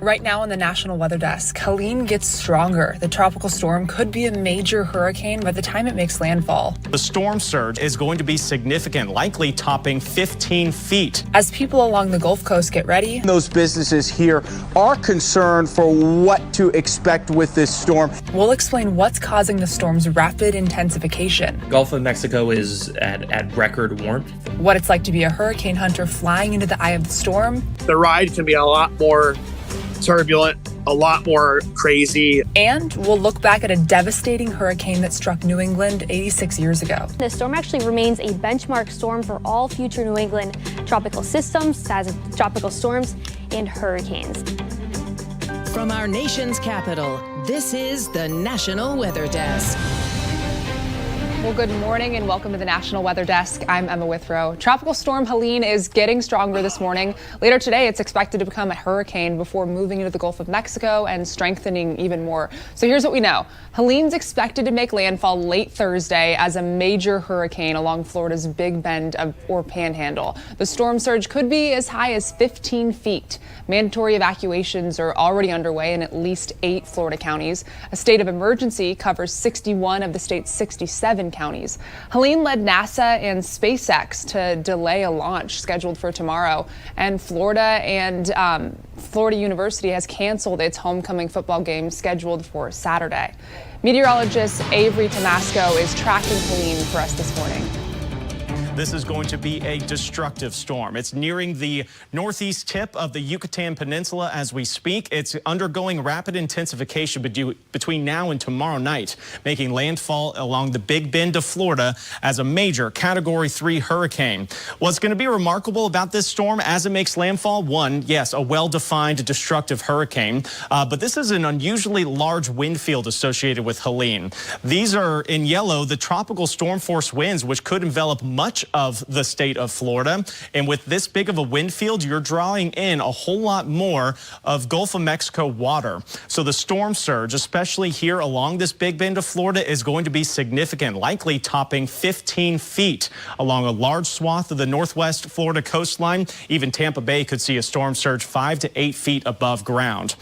Right now on the National Weather Desk, Helene gets stronger. The tropical storm could be a major hurricane by the time it makes landfall. The storm surge is going to be significant, likely topping 15 feet. As people along the Gulf Coast get ready, those businesses here are concerned for what to expect with this storm. We'll explain what's causing the storm's rapid intensification. Gulf of Mexico is at record warmth. What it's like to be a hurricane hunter flying into the eye of the storm. The ride can be a lot more turbulent, a lot more crazy. And we'll look back at a devastating hurricane that struck New England 86 years ago. The storm actually remains a benchmark storm for all future New England tropical systems, as tropical storms and hurricanes. From our nation's capital, this is the National Weather Desk. Well, good morning and welcome to the National Weather Desk. I'm Emma Withrow. Tropical storm Helene is getting stronger this morning. Later today, it's expected to become a hurricane before moving into the Gulf of Mexico and strengthening even more. So here's what we know. Helene's expected to make landfall late Thursday as a major hurricane along Florida's Big Bend or Panhandle. The storm surge could be as high as 15 feet. Mandatory evacuations are already underway in at least 8 Florida counties. A state of emergency covers 61 of the state's 67 counties. Helene led NASA and SpaceX to delay a launch scheduled for tomorrow, and Florida University has canceled its homecoming football game scheduled for Saturday. Meteorologist Avery Tomasco is tracking Helene for us this morning. This is going to be a destructive storm. It's nearing the northeast tip of the Yucatan Peninsula as we speak. It's undergoing rapid intensification between now and tomorrow night, making landfall along the Big Bend of Florida as a major Category 3 hurricane. What's going to be remarkable about this storm as it makes landfall? One, yes, a well-defined destructive hurricane, but this is an unusually large wind field associated with Helene. These are in yellow, the tropical storm force winds, which could envelop much of the state of Florida. And with this big of a wind field, you're drawing in a whole lot more of Gulf of Mexico water. So the storm surge, especially here along this Big Bend of Florida, is going to be significant, likely topping 15 feet along a large swath of the northwest Florida coastline. Even Tampa Bay could see a storm surge 5 to 8 feet above ground.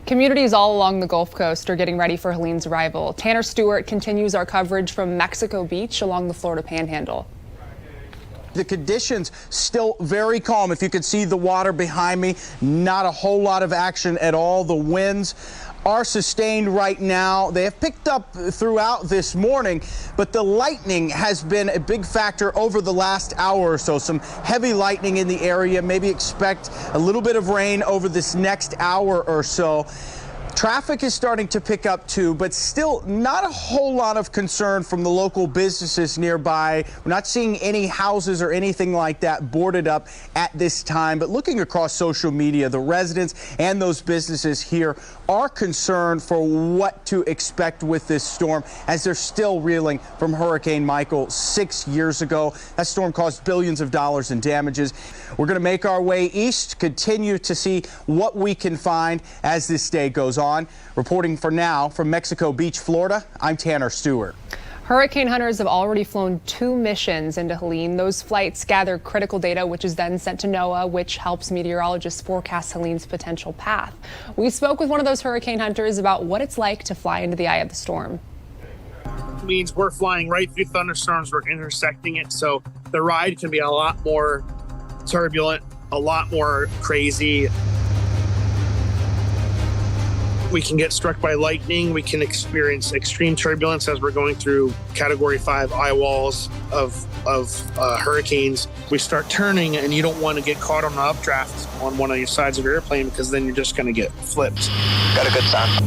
Communities all along the Gulf Coast are getting ready for Helene's arrival. Tanner Stewart continues our coverage from Mexico Beach along the Florida Panhandle. The conditions still very calm. If you can see the water behind me, not a whole lot of action at all. The winds are sustained right now. They have picked up throughout this morning, but the lightning has been a big factor over the last hour or so. Some heavy lightning in the area. Maybe expect a little bit of rain over this next hour or so. Traffic is starting to pick up too, but still not a whole lot of concern from the local businesses nearby. We're not seeing any houses or anything like that boarded up at this time, but looking across social media, the residents and those businesses here are concerned for what to expect with this storm as they're still reeling from Hurricane Michael 6 years ago. That storm caused billions of dollars in damages. We're going to make our way east, continue to see what we can find as this day goes on. Reporting for now from Mexico Beach, Florida, I'm Tanner Stewart. Hurricane hunters have already flown 2 missions into Helene. Those flights gather critical data, which is then sent to NOAA, which helps meteorologists forecast Helene's potential path. We spoke with one of those hurricane hunters about what it's like to fly into the eye of the storm. It means we're flying right through thunderstorms. We're intersecting it. So the ride can be a lot more turbulent, a lot more crazy. We can get struck by lightning. We can experience extreme turbulence as we're going through Category 5 eye walls of hurricanes. We start turning, and you don't want to get caught on the updraft on one of your sides of your airplane because then you're just going to get flipped. Got a good time.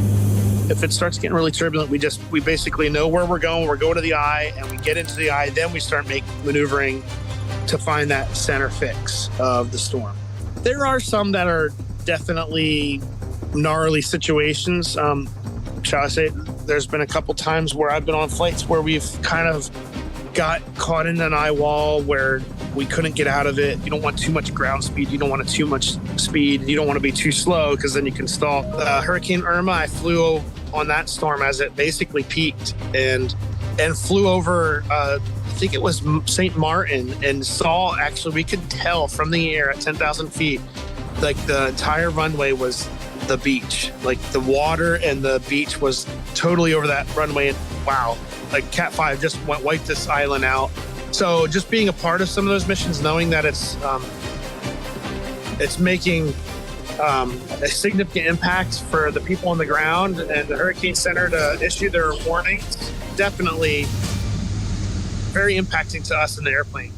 If it starts getting really turbulent, we basically know where we're going. We're going to the eye, and we get into the eye. Then we start maneuvering to find that center fix of the storm. There are some that are definitely gnarly situations. Shall I say, there's been a couple times where I've been on flights where we've kind of got caught in an eye wall where we couldn't get out of it. You don't want too much ground speed. You don't want too much speed. You don't want to be too slow because then you can stall. Hurricane Irma, I flew on that storm as it basically peaked and flew over, I think it was St. Martin, and saw, actually, we could tell from the air at 10,000 feet like the entire runway was the beach. Like the water and the beach was totally over that runway. And wow, like Cat 5 just wiped this island out. So just being a part of some of those missions, knowing that it's making a significant impact for the people on the ground and the Hurricane Center to issue their warnings, definitely very impacting to us in the airplane.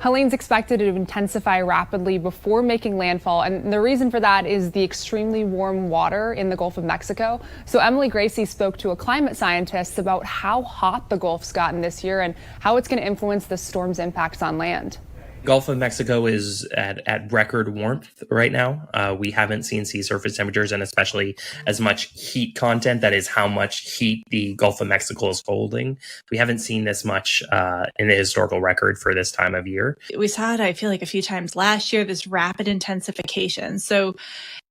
Helene's expected to intensify rapidly before making landfall, and the reason for that is the extremely warm water in the Gulf of Mexico. So Emily Gracie spoke to a climate scientist about how hot the Gulf's gotten this year and how it's going to influence the storm's impacts on land. Gulf of Mexico is at record warmth right now. We haven't seen sea surface temperatures and especially as much heat content. That is how much heat the Gulf of Mexico is holding. We haven't seen this much in the historical record for this time of year. We saw it, I feel like, a few times last year, this rapid intensification. So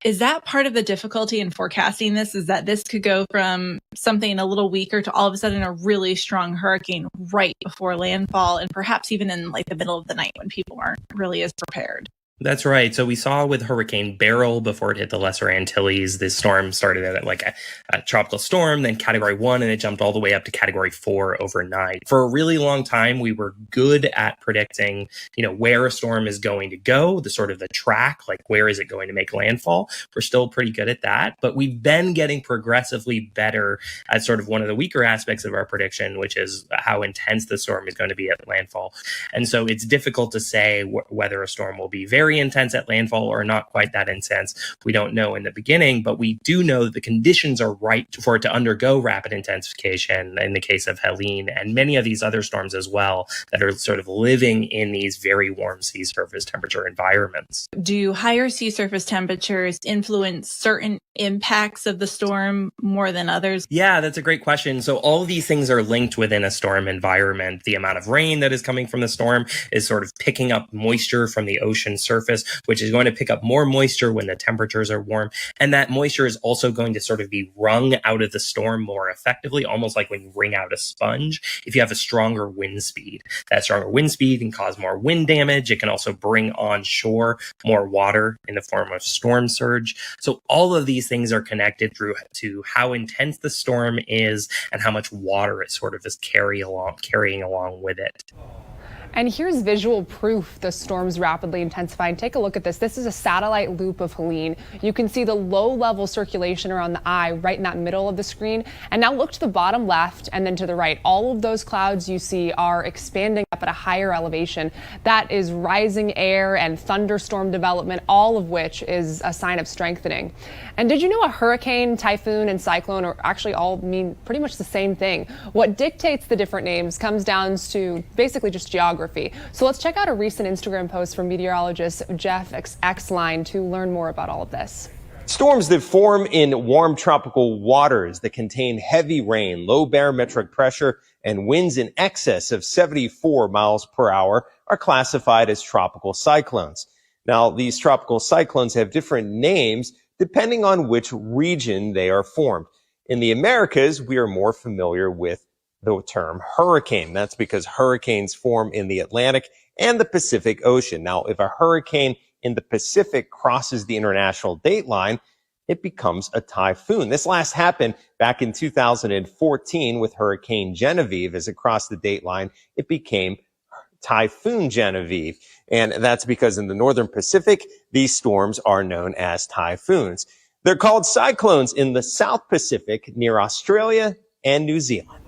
is that part of the difficulty in forecasting this, is that this could go from something a little weaker to all of a sudden a really strong hurricane right before landfall, and perhaps even in like the middle of the night when people aren't really as prepared? That's right. So we saw with Hurricane Beryl before it hit the Lesser Antilles, this storm started at like a tropical storm, then Category 1, and it jumped all the way up to Category 4 overnight. For a really long time, we were good at predicting, where a storm is going to go, the sort of the track, like where is it going to make landfall? We're still pretty good at that, but we've been getting progressively better at sort of one of the weaker aspects of our prediction, which is how intense the storm is going to be at landfall. And so it's difficult to say whether a storm will be very intense at landfall or not quite that intense. We don't know in the beginning, but we do know that the conditions are right for it to undergo rapid intensification in the case of Helene and many of these other storms as well that are sort of living in these very warm sea surface temperature environments. Do higher sea surface temperatures influence certain impacts of the storm more than others? Yeah, that's a great question. So all of these things are linked within a storm environment. The amount of rain that is coming from the storm is sort of picking up moisture from the ocean surface, which is going to pick up more moisture when the temperatures are warm. And that moisture is also going to sort of be wrung out of the storm more effectively, almost like when you wring out a sponge. If you have a stronger wind speed, that stronger wind speed can cause more wind damage. It can also bring on shore more water in the form of storm surge. So all of these things are connected through to how intense the storm is and how much water it sort of is carrying along with it. And here's visual proof the storm's rapidly intensifying. Take a look at this. This is a satellite loop of Helene. You can see the low-level circulation around the eye right in that middle of the screen. And now look to the bottom left and then to the right. All of those clouds you see are expanding up at a higher elevation. That is rising air and thunderstorm development, all of which is a sign of strengthening. And did you know a hurricane, typhoon, and cyclone are actually all mean pretty much the same thing? What dictates the different names comes down to basically just geography. So let's check out a recent Instagram post from meteorologist Jeff Xline to learn more about all of this. Storms that form in warm tropical waters that contain heavy rain, low barometric pressure, and winds in excess of 74 miles per hour are classified as tropical cyclones. Now, these tropical cyclones have different names depending on which region they are formed. In the Americas, we are more familiar with the term hurricane. That's because hurricanes form in the Atlantic and the Pacific Ocean. Now, if a hurricane in the Pacific crosses the international date line, it becomes a typhoon. This last happened back in 2014 with Hurricane Genevieve. As it crossed the date line, it became Typhoon Genevieve. And that's because in the northern Pacific, these storms are known as typhoons. They're called cyclones in the South Pacific near Australia and New Zealand.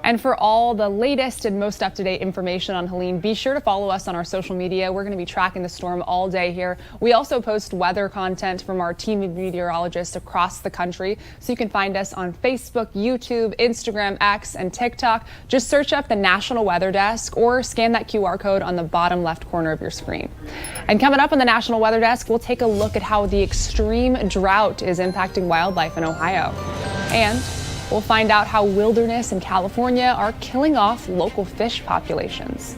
And for all the latest and most up-to-date information on Helene, be sure to follow us on our social media. We're going to be tracking the storm all day here. We also post weather content from our team of meteorologists across the country. So you can find us on Facebook, YouTube, Instagram, X, and TikTok. Just search up the National Weather Desk or scan that QR code on the bottom left corner of your screen. And coming up on the National Weather Desk, we'll take a look at how the extreme drought is impacting wildlife in Ohio. And we'll find out how wilderness in California are killing off local fish populations.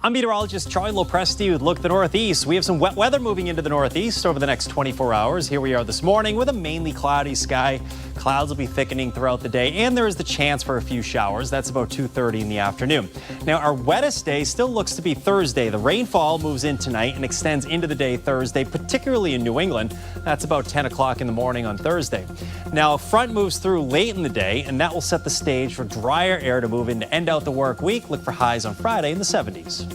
I'm meteorologist Charlie Lopresti with Look at the Northeast. We have some wet weather moving into the Northeast over the next 24 hours. Here we are this morning with a mainly cloudy sky. Clouds will be thickening throughout the day, and there is the chance for a few showers. That's about 2:30 in the afternoon. Now, our wettest day still looks to be Thursday. The rainfall moves in tonight and extends into the day Thursday, particularly in New England. That's about 10 o'clock in the morning on Thursday. Now, a front moves through late in the day, and that will set the stage for drier air to move in to end out the work week. Look for highs on Friday in the 70s.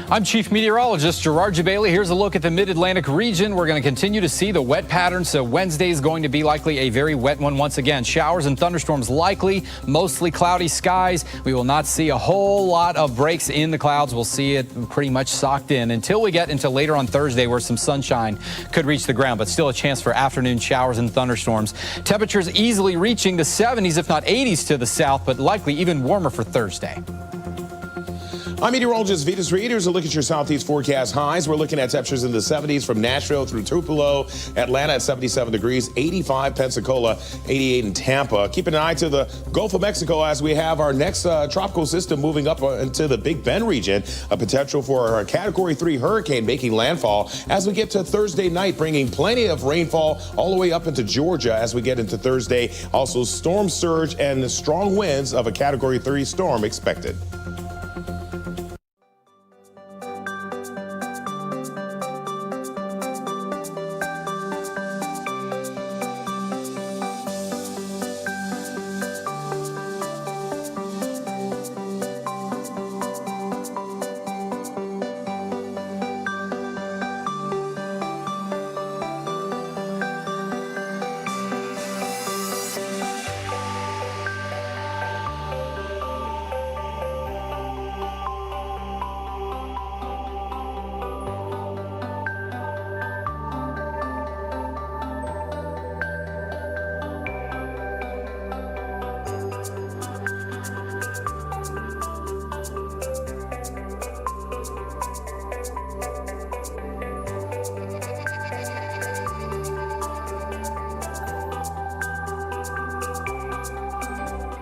I'm Chief Meteorologist Gerard Jabali. Here's a look at the Mid-Atlantic region. We're going to continue to see the wet pattern, so Wednesday is going to be likely a very wet one once again. Showers and thunderstorms likely, mostly cloudy skies. We will not see a whole lot of breaks in the clouds. We'll see it pretty much socked in until we get into later on Thursday where some sunshine could reach the ground, but still a chance for afternoon showers and thunderstorms. Temperatures easily reaching the 70s, if not 80s to the south, but likely even warmer for Thursday. I'm meteorologist Vitas Reed. Here's a look at your southeast forecast highs. We're looking at temperatures in the 70s from Nashville through Tupelo, Atlanta at 77 degrees, 85 Pensacola, 88 in Tampa. Keep an eye to the Gulf of Mexico as we have our next tropical system moving up into the Big Bend region. A potential for a Category 3 hurricane making landfall as we get to Thursday night, bringing plenty of rainfall all the way up into Georgia as we get into Thursday. Also, storm surge and the strong winds of a Category 3 storm expected.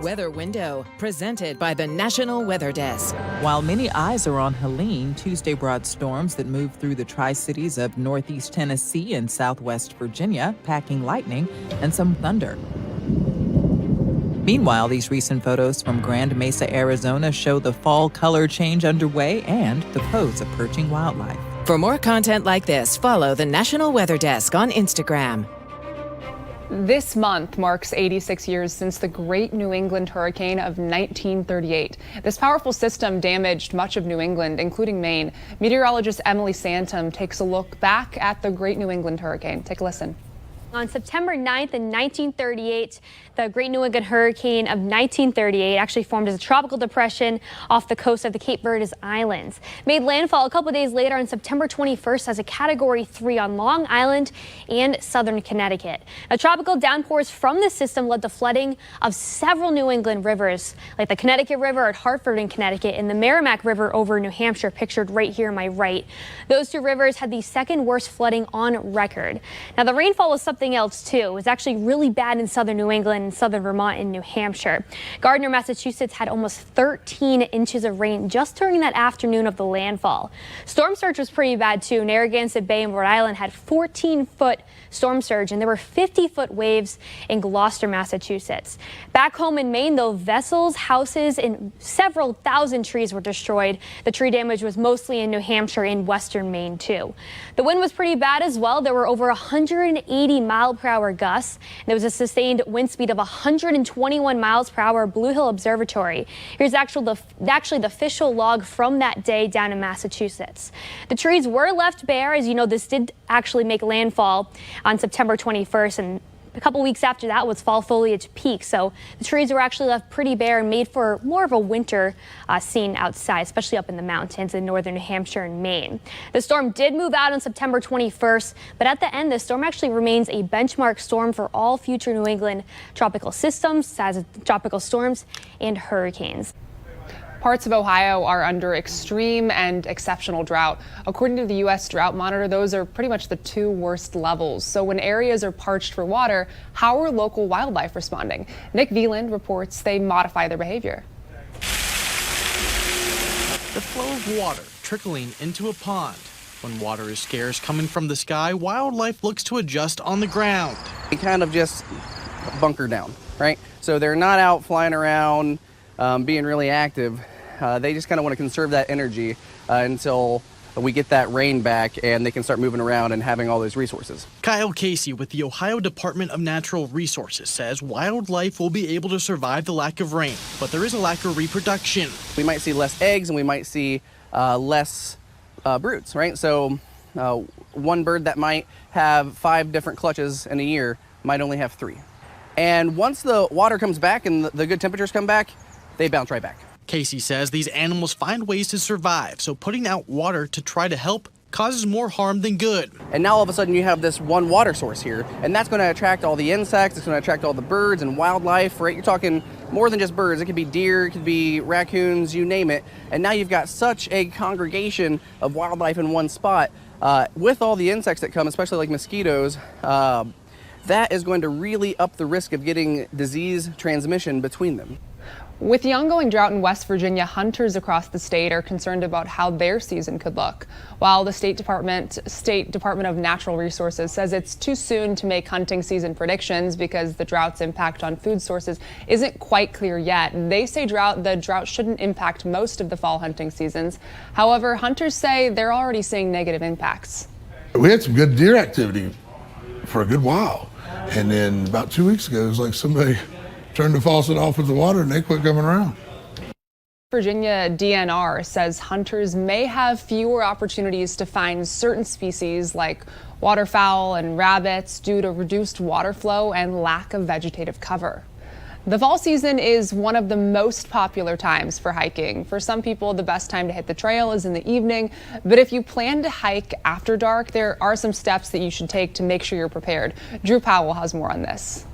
Weather Window, presented by the National Weather Desk. While many eyes are on Helene, Tuesday brought storms that moved through the Tri-Cities of northeast Tennessee and southwest Virginia, packing lightning and some thunder. Meanwhile, these recent photos from Grand Mesa, Arizona show the fall color change underway and the pose of perching wildlife. For more content like this, follow the National Weather Desk on Instagram. This month marks 86 years since the Great New England Hurricane of 1938. This powerful system damaged much of New England, including Maine. Meteorologist Emily Santom takes a look back at the Great New England Hurricane. Take a listen. On September 9th in 1938, the Great New England Hurricane of 1938 actually formed as a tropical depression off the coast of the Cape Verde Islands. Made landfall a couple days later on September 21st as a Category 3 on Long Island and southern Connecticut. Now, tropical downpours from this system led to flooding of several New England rivers, like the Connecticut River at Hartford in Connecticut and the Merrimack River over New Hampshire, pictured right here on my right. Those two rivers had the second worst flooding on record. Now, the rainfall was something else too. It was actually really bad in southern New England and southern Vermont and New Hampshire. Gardner, Massachusetts had almost 13 inches of rain just during that afternoon of the landfall. Storm surge was pretty bad too. Narragansett Bay in Rhode Island had 14-foot storm surge, and there were 50-foot waves in Gloucester, Massachusetts. Back home in Maine, though, vessels, houses, and several thousand trees were destroyed. The tree damage was mostly in New Hampshire and western Maine too. The wind was pretty bad as well. There were over 180 mile-per-hour gusts. There was a sustained wind speed of 121 miles per hour. Blue Hill Observatory. Here's actually the official log from that day down in Massachusetts. The trees were left bare. As you know, this did actually make landfall on September 21st, and a couple weeks after that was fall foliage peak. So the trees were actually left pretty bare and made for more of a winter scene outside, especially up in the mountains in northern New Hampshire and Maine. The storm did move out on September 21st, but at the end, the storm actually remains a benchmark storm for all future New England tropical systems, as tropical storms and hurricanes. Parts of Ohio are under extreme and exceptional drought. According to the U.S. Drought Monitor, those are pretty much the two worst levels. So when areas are parched for water, how are local wildlife responding? Nick Veland reports they modify their behavior. the flow of water trickling into a pond. When water is scarce coming from the sky, wildlife looks to adjust on the ground. They kind of just bunker down, right? So they're not out flying around, being really active. They just kind of want to conserve that energy until we get that rain back and they can start moving around and having all those resources. Kyle Casey with the Ohio Department of Natural Resources says wildlife will be able to survive the lack of rain, but there is a lack of reproduction. We might see less eggs and we might see less broods, right? So one bird that might have 5 different clutches in a year might only have 3. And once the water comes back and the good temperatures come back, they bounce right back. Casey says these animals find ways to survive, so putting out water to try to help causes more harm than good. And now all of a sudden you have this one water source here, and that's going to attract all the insects, it's going to attract all the birds and wildlife, right? You're talking more than just birds. It could be deer, it could be raccoons, you name it. And now you've got such a congregation of wildlife in one spot. With all the insects that come, especially like mosquitoes, that is going to really up the risk of getting disease transmission between them. With the ongoing drought in West Virginia, hunters across the state are concerned about how their season could look. While the State Department of Natural Resources says it's too soon to make hunting season predictions because the drought's impact on food sources isn't quite clear yet. They say the drought shouldn't impact most of the fall hunting seasons. However, hunters say they're already seeing negative impacts. We had some good deer activity for a good while. And then about 2 weeks ago, it was like somebody turned the faucet off with the water and they quit coming around. Virginia DNR says hunters may have fewer opportunities to find certain species like waterfowl and rabbits due to reduced water flow and lack of vegetative cover. The fall season is one of the most popular times for hiking. For some people, the best time to hit the trail is in the evening, but if you plan to hike after dark, there are some steps that you should take to make sure you're prepared. Drew Powell has more on this.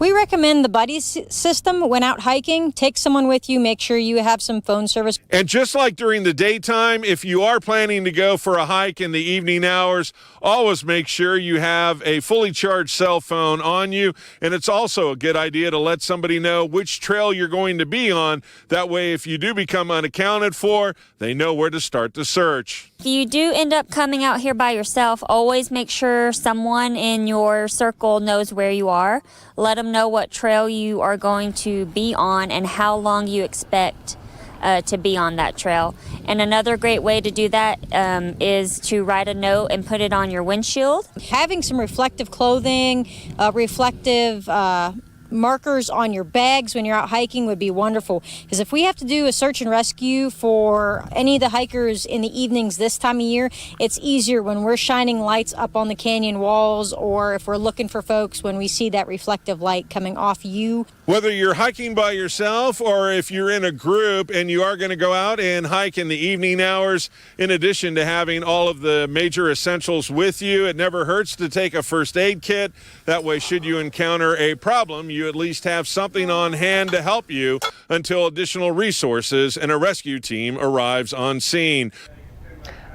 We recommend the buddy system when out hiking. Take someone with you, make sure you have some phone service. And just like during the daytime, if you are planning to go for a hike in the evening hours, always make sure you have a fully charged cell phone on you. And it's also a good idea to let somebody know which trail you're going to be on. That way, if you do become unaccounted for, they know where to start the search. If you do end up coming out here by yourself, always make sure someone in your circle knows where you are. Let them know what trail you are going to be on and how long you expect to be on that trail. And another great way to do that is to write a note and put it on your windshield. Having some reflective clothing, reflective markers on your bags when you're out hiking would be wonderful, because if we have to do a search and rescue for any of the hikers in the evenings this time of year, it's easier when we're shining lights up on the canyon walls, or if we're looking for folks when we see that reflective light coming off you. Whether you're hiking by yourself or if you're in a group and you are going to go out and hike in the evening hours, in addition to having all of the major essentials with you, it never hurts to take a first aid kit. That way, should you encounter a problem, you at least have something on hand to help you until additional resources and a rescue team arrives on scene.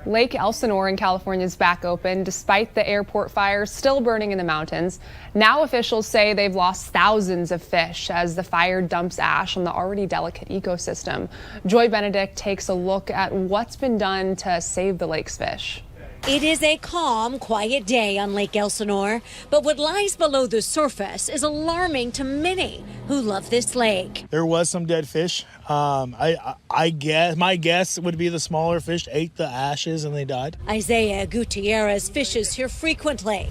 Lake Elsinore in California is back open despite the airport fires still burning in the mountains. Now officials say they've lost thousands of fish as the fire dumps ash on the already delicate ecosystem. Joy Benedict takes a look at what's been done to save the lake's fish. It is a calm, quiet day on Lake Elsinore, but what lies below the surface is alarming to many who love this lake. There was some dead fish. I guess my guess would be the smaller fish ate the ashes and they died. Isaiah Gutierrez fishes here frequently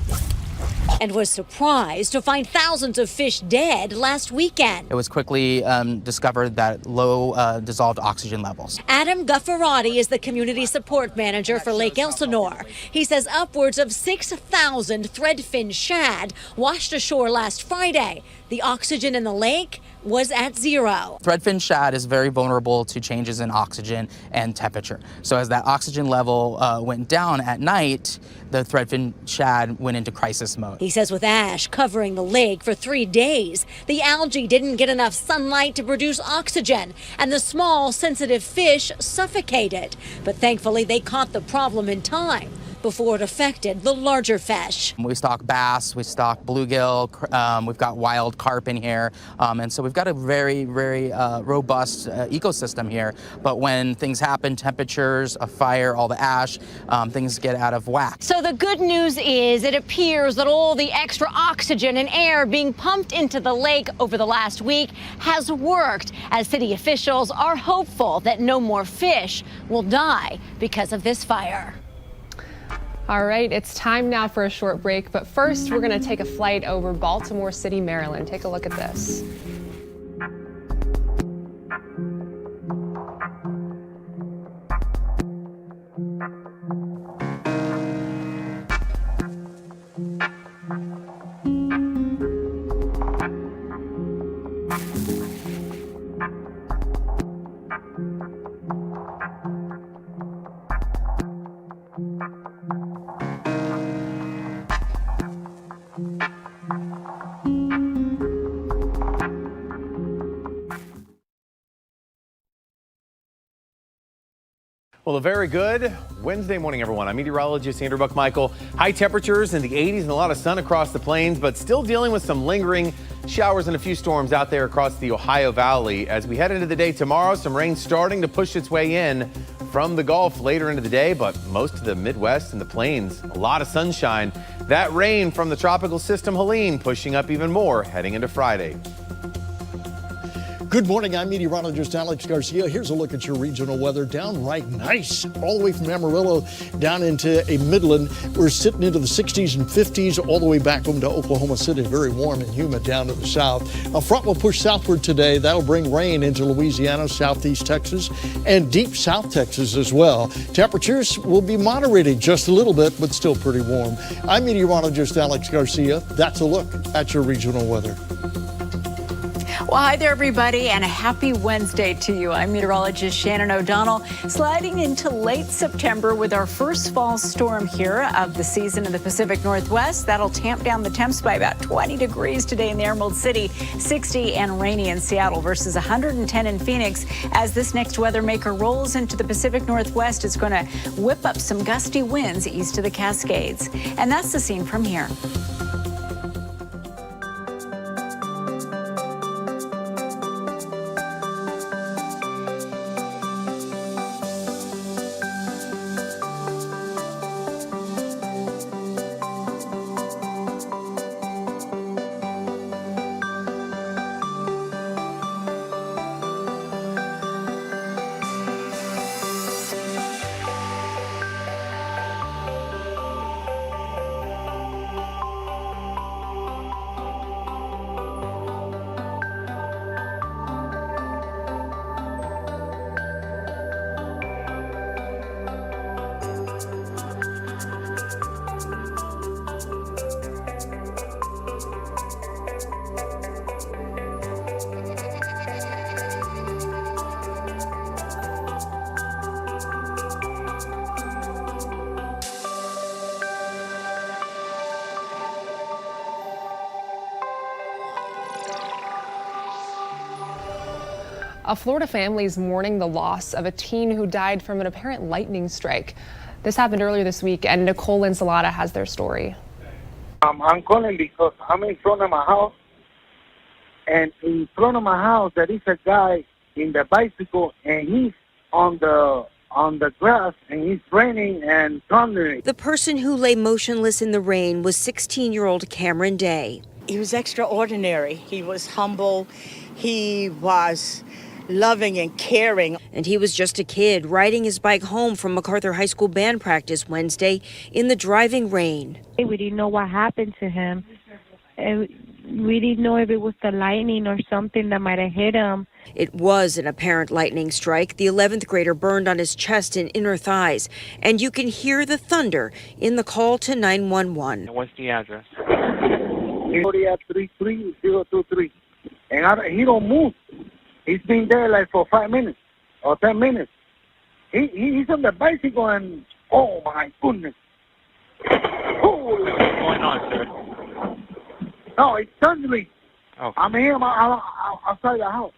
and was surprised to find thousands of fish dead last weekend. It was quickly discovered that low dissolved oxygen levels. Adam Guffarati is the community support manager for Lake Elsinore. He says upwards of 6,000 threadfin shad washed ashore last Friday. The oxygen in the lake was at 0. Threadfin shad is very vulnerable to changes in oxygen and temperature. So as that oxygen level went down at night, the threadfin shad went into crisis mode. He says with ash covering the lake for 3 days, the algae didn't get enough sunlight to produce oxygen, and the small, sensitive fish suffocated. But thankfully, they caught the problem in time before it affected the larger fish. We stock bass, we stock bluegill, we've got wild carp in here, and so we've got a very, very robust ecosystem here. But when things happen, temperatures, a fire, all the ash, things get out of whack. So the good news is it appears that all the extra oxygen and air being pumped into the lake over the last week has worked, as city officials are hopeful that no more fish will die because of this fire. All right, it's time now for a short break, but first we're going to take a flight over Baltimore City, Maryland. Take a look at this. Well, a very good Wednesday morning, everyone. I'm meteorologist Andrew Buckmichael. High temperatures in the 80s and a lot of sun across the plains, but still dealing with some lingering showers and a few storms out there across the Ohio Valley. As we head into the day tomorrow, some rain starting to push its way in from the Gulf later into the day, but most of the Midwest and the plains, a lot of sunshine. That rain from the tropical system Helene pushing up even more heading into Friday. Good morning, I'm meteorologist Alex Garcia. Here's a look at your regional weather. Downright nice. All the way from Amarillo down into a Midland. We're sitting into the 60s and 50s, all the way back home to Oklahoma City. Very warm and humid down to the south. A front will push southward today. That'll bring rain into Louisiana, southeast Texas, and deep south Texas as well. Temperatures will be moderated just a little bit, but still pretty warm. I'm meteorologist Alex Garcia. That's a look at your regional weather. Well, hi there, everybody, and a happy Wednesday to you. I'm meteorologist Shannon O'Donnell, sliding into late September with our first fall storm here of the season in the Pacific Northwest. That'll tamp down the temps by about 20 degrees today in the Emerald City, 60 and rainy in Seattle versus 110 in Phoenix. As this next weather maker rolls into the Pacific Northwest, it's going to whip up some gusty winds east of the Cascades. And that's the scene from here. A Florida family is mourning the loss of a teen who died from an apparent lightning strike. This happened earlier this week, and Nicole Ensalada has their story. I'm calling because I'm in front of my house, and in front of my house there is a guy in the bicycle, and he's on the grass, and he's raining and thundering. The person who lay motionless in the rain was 16-year-old Cameron Day. He was extraordinary. He was humble. He was loving and caring. And he was just a kid riding his bike home from MacArthur High School band practice Wednesday in the driving rain. We didn't know what happened to him. We didn't know if it was the lightning or something that might have hit him. It was an apparent lightning strike. The 11th grader burned on his chest and inner thighs, and you can hear the thunder in the call to 911. What's the address? 33023. And he don't move. He's been there like for 5 minutes or 10 minutes. He's on the bicycle, and oh my goodness. Oh. What's going on, sir? No, it's thundering. Okay. I'm here outside the house.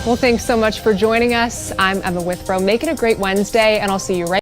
Well, thanks so much for joining us. I'm Emma Withrow. Make it a great Wednesday, and I'll see you right